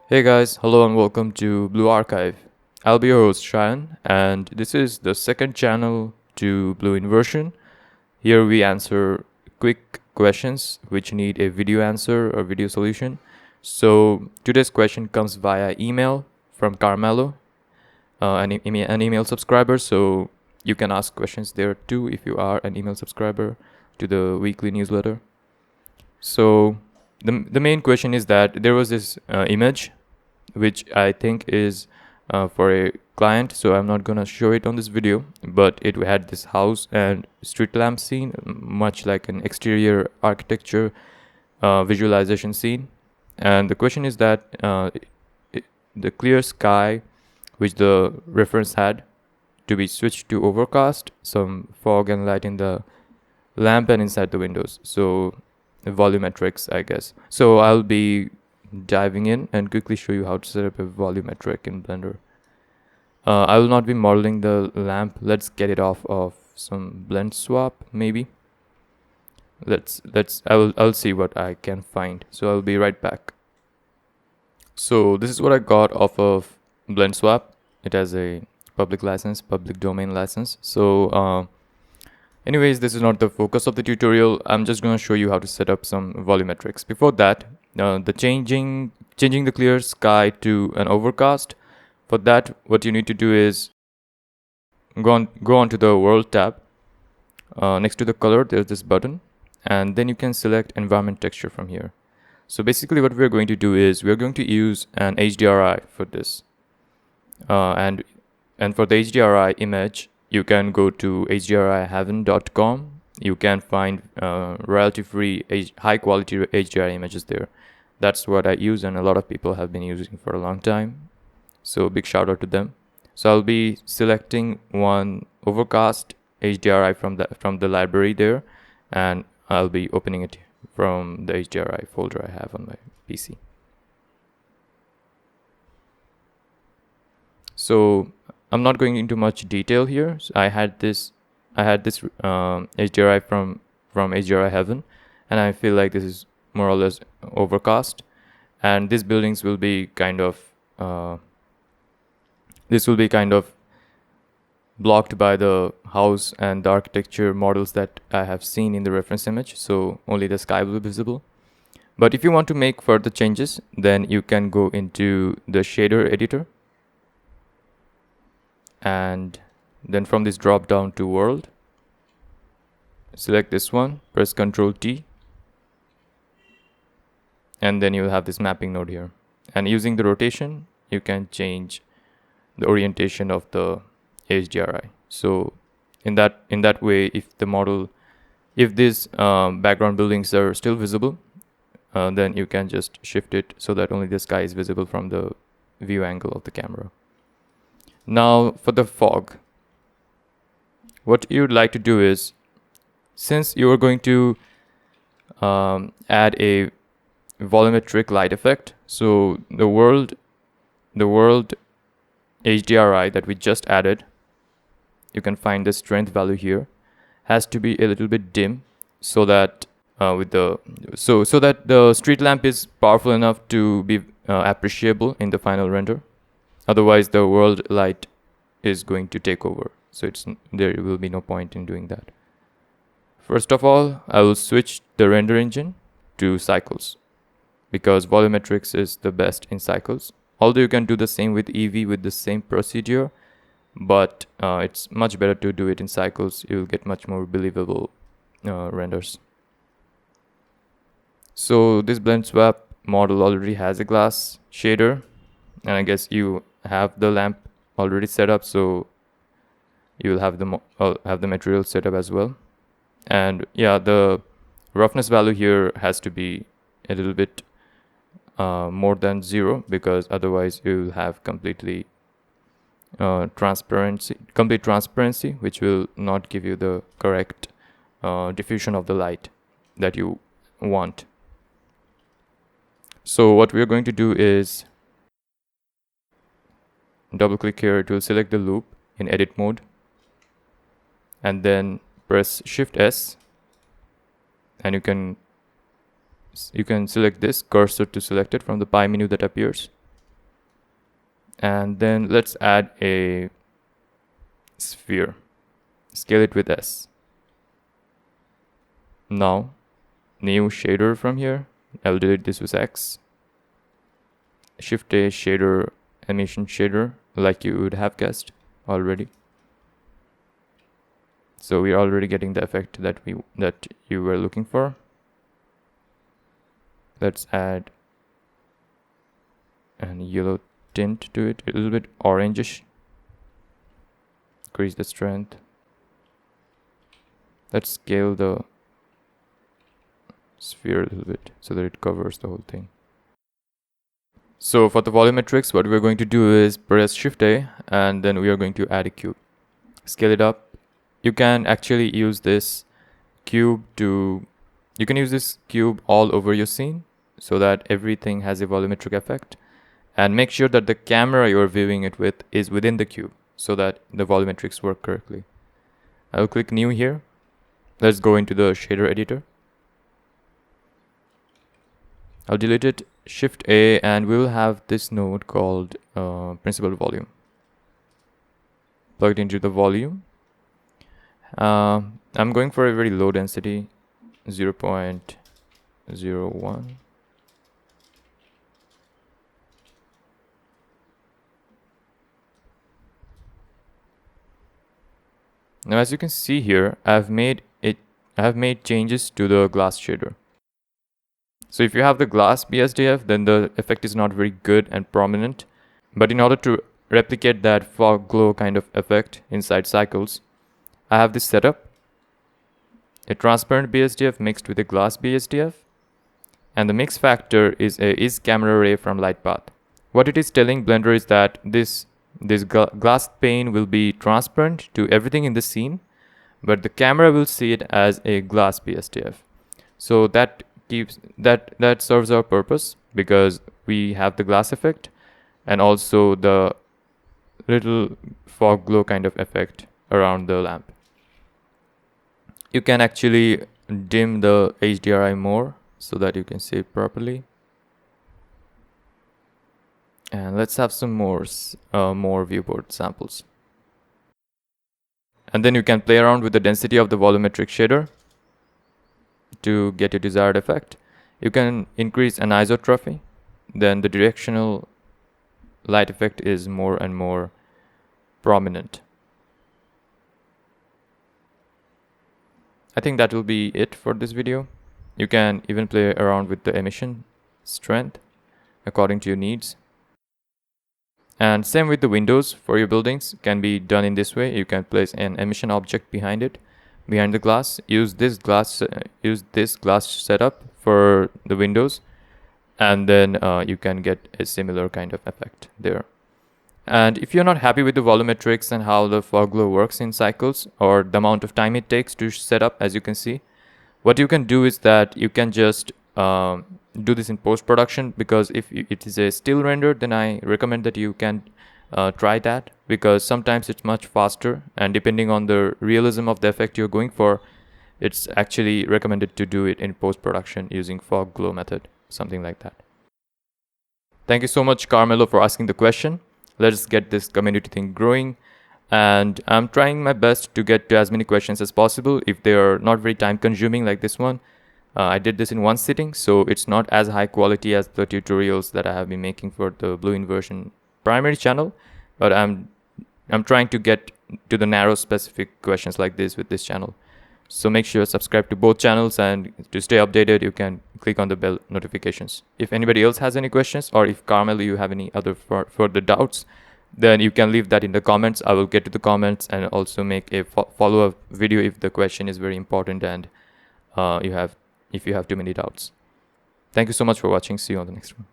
Hey guys, hello and welcome to Blue Archive. I'll be your host Sayan, and this is the second channel to Blue Inversion. Here we answer quick questions which need a video answer or video solution. So today's question comes via email from Carmelo, an email subscriber. So you can ask questions there too if you are an email subscriber to the weekly newsletter. So the main question is that there was this image which I think is for a client, so I'm not gonna show it on this video, but it had this house and street lamp scene, much like an exterior architecture visualization scene. And the question is that the clear sky which the reference had to be switched to overcast, some fog and light in the lamp and inside the windows. So volumetrics, I guess. So I'll be diving in and quickly show you how to set up a volumetric in Blender. I will not be modeling the lamp. Let's get it off of some blend swap, maybe. I'll see what I can find. So I'll be right back. So this is what I got off of blend swap. It has a public license, public domain license. So anyways, this is not the focus of the tutorial. I'm just going to show you how to set up some volumetrics. Before that, the changing the clear sky to an overcast. For that, what you need to do is go on to the world tab. Next to the color, there's this button, and then you can select environment texture from here. So basically, what we're going to do is we're going to use an HDRI for this, and for the HDRI image, you can go to hdriheaven.com. You can find royalty-free, high-quality HDRI images there. That's what I use, and a lot of people have been using for a long time. So big shout out to them. So I'll be selecting one overcast HDRI from the library there, and I'll be opening it from the HDRI folder I have on my PC. So I'm not going into much detail here. So I had this HDRI from HDRI Heaven, and I feel like this is more or less overcast, and these buildings will be kind of blocked by the house and the architecture models that I have seen in the reference image, so only the sky will be visible. But if you want to make further changes, then you can go into the shader editor, and then from this drop down to world, select this one, press Ctrl T, and then you'll have this mapping node here. And using the rotation, you can change the orientation of the HDRI. So in that way, if these background buildings are still visible, then you can just shift it so that only the sky is visible from the view angle of the camera. Now for the fog, what you'd like to do is, since you are going to add a volumetric light effect, so the world HDRI that we just added, you can find the strength value here, has to be a little bit dim, so that so that the street lamp is powerful enough to be appreciable in the final render. Otherwise, the world light is going to take over. So there will be no point in doing that. First of all, I will switch the render engine to cycles, because volumetrics is the best in cycles. Although you can do the same with Eevee with the same procedure, but it's much better to do it in cycles. You'll get much more believable renders. So this blend swap model already has a glass shader, and I guess you have the lamp already set up, so you will have the material set up as well. And yeah, the roughness value here has to be a little bit more than 0, because otherwise you will have complete transparency, which will not give you the correct diffusion of the light that you want. So what we are going to do is double click here to select the loop in edit mode, and then press Shift S, and you can select this cursor to select it from the pie menu that appears. And then let's add a sphere. Scale it with S. Now, new shader from here. I'll delete this with X. Shift A shader, emission shader, like you would have guessed already. So we're already getting the effect that you were looking for. Let's add a yellow tint to it, a little bit orangish. Increase the strength. Let's scale the sphere a little bit so that it covers the whole thing. So for the volumetrics, what we're going to do is press Shift A and then we are going to add a cube. Scale it up. You can actually use this cube all over your scene so that everything has a volumetric effect, and make sure that the camera you're viewing it with is within the cube so that the volumetrics work correctly. I'll click new here. Let's go into the shader editor. I'll delete it, Shift A, and we will have this node called principal volume. Plug it into the volume. I'm going for a very low density, 0.01. Now, as you can see here, I have made changes to the glass shader. So if you have the glass BSDF, then the effect is not very good and prominent. But in order to replicate that fog glow kind of effect inside cycles, I have this setup: a transparent BSDF mixed with a glass BSDF, and the mix factor is a is camera ray from light path. What it is telling Blender is that this glass pane will be transparent to everything in the scene, but the camera will see it as a glass BSDF. So that serves our purpose because we have the glass effect and also the little fog glow kind of effect around the lamp. You can actually dim the HDRI more so that you can see it properly. And let's have some more viewport samples. And then you can play around with the density of the volumetric shader to get a desired effect. You can increase anisotropy, then the directional light effect is more and more prominent. I think that will be it for this video. You can even play around with the emission strength according to your needs. And same with the windows for your buildings can be done in this way. You can place an emission object behind the glass. Use this glass setup for the windows, and then you can get a similar kind of effect there. And if you're not happy with the volumetrics and how the fog glow works in cycles, or the amount of time it takes to set up, as you can see, what you can do is that you can just do this in post-production, because if it is a still render, then I recommend that you can try that, because sometimes it's much faster, and depending on the realism of the effect you're going for, it's actually recommended to do it in post-production using fog glow method, something like that. Thank you so much, Carmelo, for asking the question. Let's get this community thing growing, and I'm trying my best to get to as many questions as possible if they are not very time consuming like this one. I did this in one sitting, so it's not as high quality as the tutorials that I have been making for the Blue Inversion primary channel, but I'm trying to get to the narrow specific questions like this with this channel. So make sure you subscribe to both channels, and to stay updated you can click on the bell notifications. If anybody else has any questions, or if Carmelo you have any other further doubts, then you can leave that in the comments. I will get to the comments and also make a follow-up video if the question is very important and if you have too many doubts. Thank you so much for watching. See you on the next one.